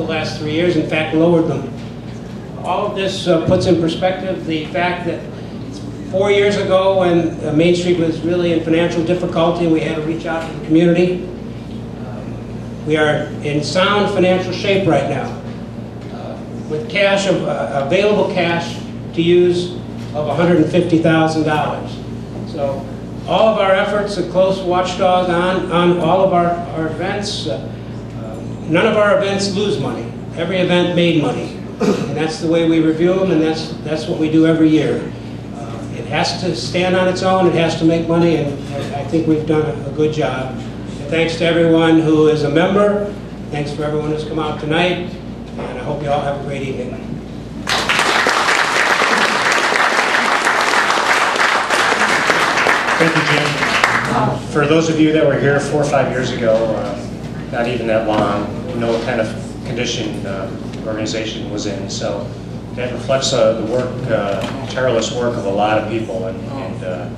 last 3 years, in fact lowered them. All of this puts in perspective the fact that 4 years ago when Main Street was really in financial difficulty and we had to reach out to the community, we are in sound financial shape right now with cash, available cash to use of $150,000. So all of our efforts, a close watchdog on all of our events. None of our events lose money. Every event made money. And that's the way we review them, and that's what we do every year. It has to stand on its own, it has to make money, and I think we've done a good job. And thanks to everyone who is a member. Thanks for everyone who's come out tonight, and I hope you all have a great evening. Thank you, Jim. For those of you that were here 4 or 5 years ago, not even that long, know what kind of condition the organization was in. So that reflects the work, tireless work of a lot of people and a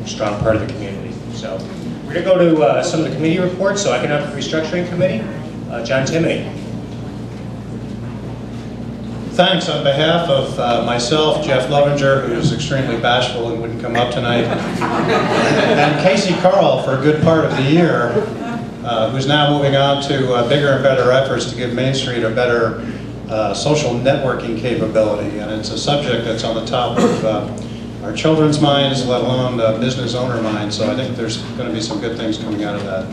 strong part of the community. So we're going to go to some of the committee reports. So Economic Restructuring Committee, John Timoney. Thanks. On behalf of myself, Jeff Lovinger, who's extremely bashful and wouldn't come up tonight, and Casey Carl for a good part of the year, who's now moving on to bigger and better efforts to give Main Street a better social networking capability. And it's a subject that's on the top of our children's minds, let alone business owner minds. So I think there's going to be some good things coming out of that.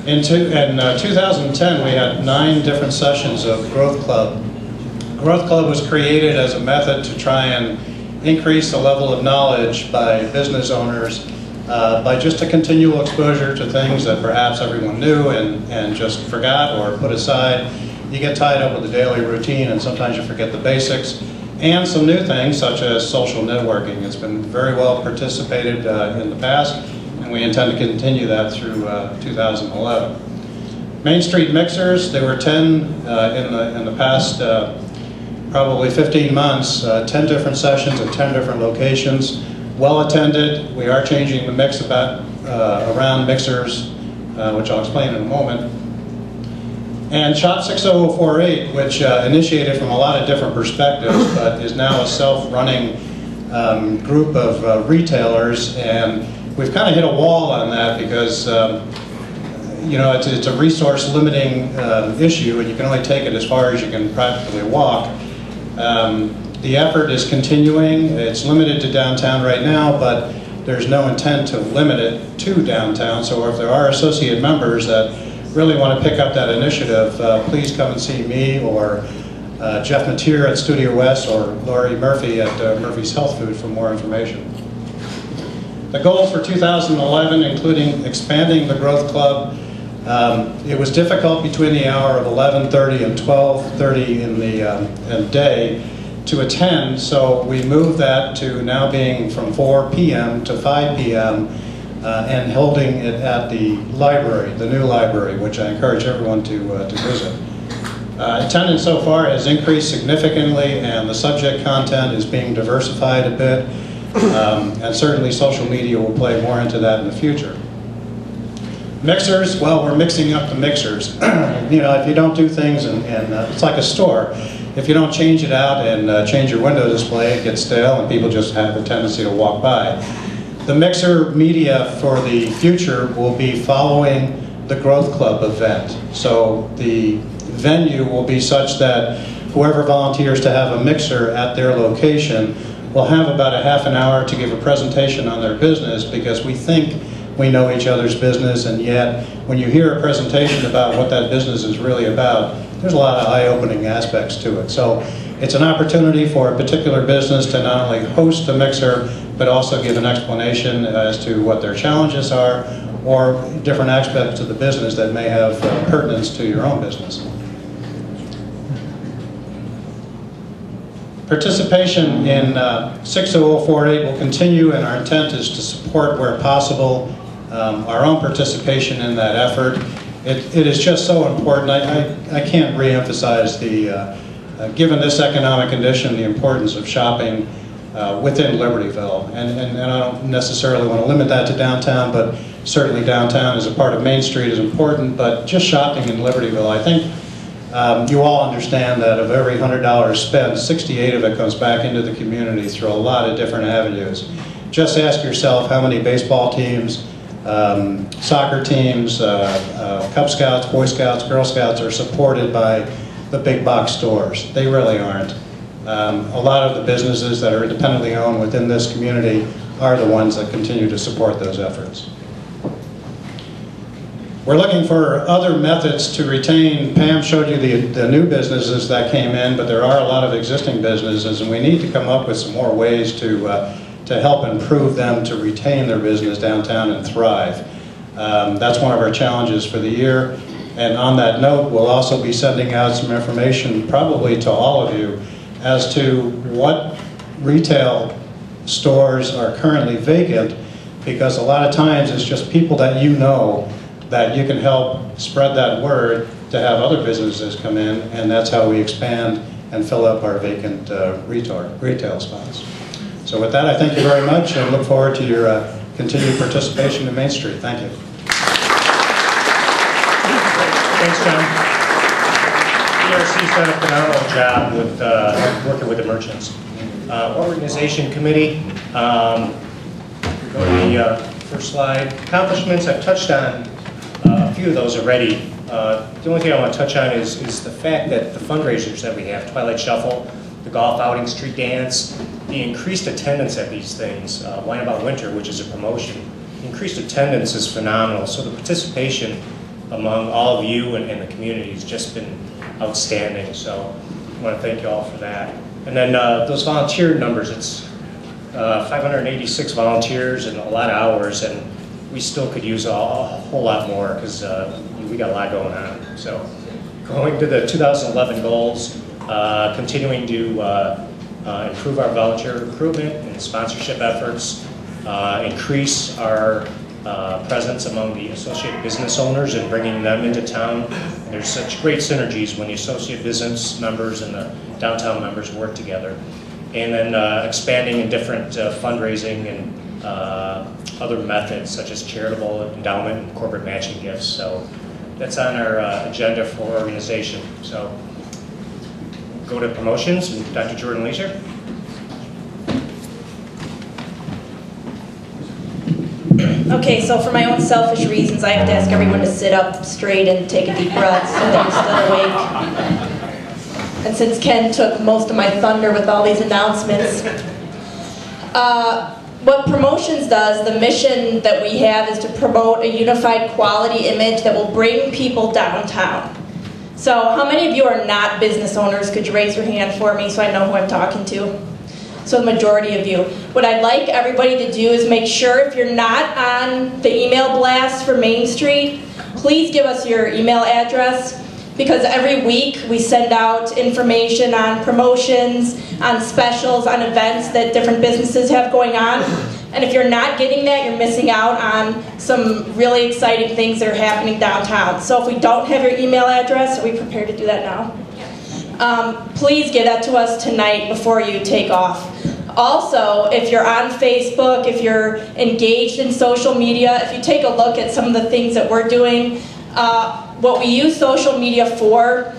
In 2010, we had 9 different sessions of Growth Club. Growth Club was created as a method to try and increase the level of knowledge by business owners by just a continual exposure to things that perhaps everyone knew and just forgot or put aside. You get tied up with the daily routine and sometimes you forget the basics. And some new things such as social networking. It's been very well participated in the past, and we intend to continue that through 2011. Main Street Mixers, there were 10 in the past probably 15 months, 10 different sessions at 10 different locations, well attended. We are changing the mix around mixers, which I'll explain in a moment. And Shop 60048, which initiated from a lot of different perspectives, but is now a self-running group of retailers, and we've kind of hit a wall on that because you know, it's a resource limiting issue, and you can only take it as far as you can practically walk. The effort is continuing. It's limited to downtown right now, but there's no intent to limit it to downtown. So if there are associate members that really want to pick up that initiative, please come and see me or Jeff Mateer at Studio West or Laurie Murphy at Murphy's Health Food for more information. The goals for 2011, including expanding the Growth Club. It was difficult between the hour of 11:30 and 12:30 in the day to attend, so we moved that to now being from 4 p.m. to 5 p.m. And holding it at the library, the new library, which I encourage everyone to visit. Attendance so far has increased significantly, and the subject content is being diversified a bit, and certainly social media will play more into that in the future. Mixers, well, we're mixing up the mixers. You know, if you don't do things, and it's like a store. If you don't change it out and change your window display, it gets stale and people just have a tendency to walk by. The mixer media for the future will be following the Growth Club event. So the venue will be such that whoever volunteers to have a mixer at their location will have about a half an hour to give a presentation on their business, because we think we know each other's business, and yet when you hear a presentation about what that business is really about, there's a lot of eye-opening aspects to it. So it's an opportunity for a particular business to not only host a mixer, but also give an explanation as to what their challenges are, or different aspects of the business that may have pertinence to your own business. Participation in 60048 will continue, and our intent is to support where possible our own participation in that effort. It is just so important. I can't re-emphasize given this economic condition, the importance of shopping within Libertyville. And I don't necessarily want to limit that to downtown, but certainly downtown as a part of Main Street is important, but just shopping in Libertyville. I think You all understand that of every $100 spent, 68 of it comes back into the community through a lot of different avenues. Just ask yourself how many baseball teams, soccer teams, Cub Scouts, Boy Scouts, Girl Scouts are supported by the big box stores. They really aren't. A lot of the businesses that are independently owned within this community are the ones that continue to support those efforts. We're looking for other methods to retain. Pam showed you the new businesses that came in, but there are a lot of existing businesses, and we need to come up with some more ways to help improve them to retain their business downtown and thrive. That's one of our challenges for the year. And on that note, we'll also be sending out some information, probably to all of you, as to what retail stores are currently vacant, because a lot of times it's just people that you know that you can help spread that word to have other businesses come in, and that's how we expand and fill up our vacant retail spots. So with that, I thank you very much and look forward to your continued participation in Main Street. Thank you. Thanks, John. ERC's done a phenomenal job with working with the merchants. Organization committee, go to the first slide. Accomplishments, I've touched on a few of those already. The only thing I want to touch on is the fact that the fundraisers that we have, Twilight Shuffle, the golf outing, street dance, the increased attendance at these things, Wine About Winter, which is a promotion, the increased attendance is phenomenal. So the participation among all of you and the community has just been outstanding. So I want to thank you all for that. And then those volunteer numbers, it's 586 volunteers and a lot of hours, and we still could use a whole lot more because we got a lot going on. So going to the 2011 goals, continuing to improve our volunteer recruitment and sponsorship efforts, increase our presence among the associate business owners and bringing them into town. And there's such great synergies when the associate business members and the downtown members work together. And then expanding in different fundraising and other methods such as charitable endowment and corporate matching gifts. So that's on our agenda for organization. So go to promotions and Dr. Jordan Leisure. Okay, so for my own selfish reasons, I have to ask everyone to sit up straight and take a deep breath so that you're still awake. And since Ken took most of my thunder with all these announcements, what Promotions does, the mission that we have is to promote a unified quality image that will bring people downtown. So how many of you are not business owners? Could you raise your hand for me so I know who I'm talking to? So the majority of you. What I'd like everybody to do is make sure if you're not on the email blast for Main Street, please give us your email address, because every week we send out information on promotions, on specials, on events that different businesses have going on. And if you're not getting that, you're missing out on some really exciting things that are happening downtown. So if we don't have your email address, are we prepared to do that now? Please give that to us tonight before you take off. Also, if you're on Facebook, if you're engaged in social media, if you take a look at some of the things that we're doing, what we use social media for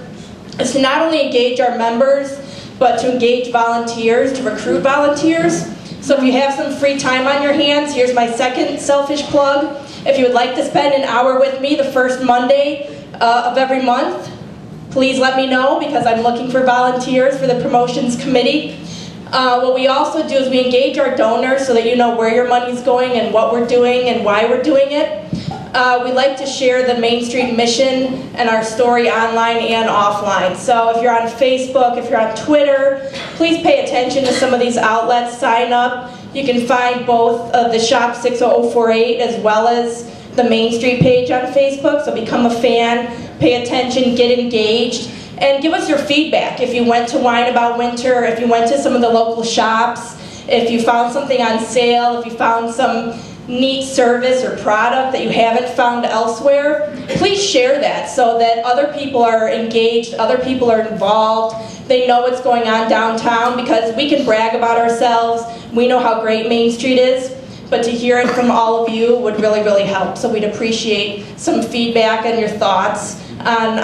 is to not only engage our members, but to engage volunteers, to recruit volunteers. So if you have some free time on your hands, here's my second selfish plug. If you would like to spend an hour with me the first Monday of every month, please let me know, because I'm looking for volunteers for the promotions committee. What we also do is we engage our donors so that you know where your money's going and what we're doing and why we're doing it. We like to share the Main Street mission and our story online and offline. So if you're on Facebook, if you're on Twitter, please pay attention to some of these outlets, sign up. You can find both the Shop 60048 as well as the Main Street page on Facebook, so become a fan, pay attention, get engaged, and give us your feedback. If you went to Wine About Winter, if you went to some of the local shops, if you found something on sale, if you found some neat service or product that you haven't found elsewhere, please share that so that other people are engaged, other people are involved, they know what's going on downtown, because we can brag about ourselves, we know how great Main Street is, but to hear it from all of you would really, really help. So we'd appreciate some feedback and your thoughts on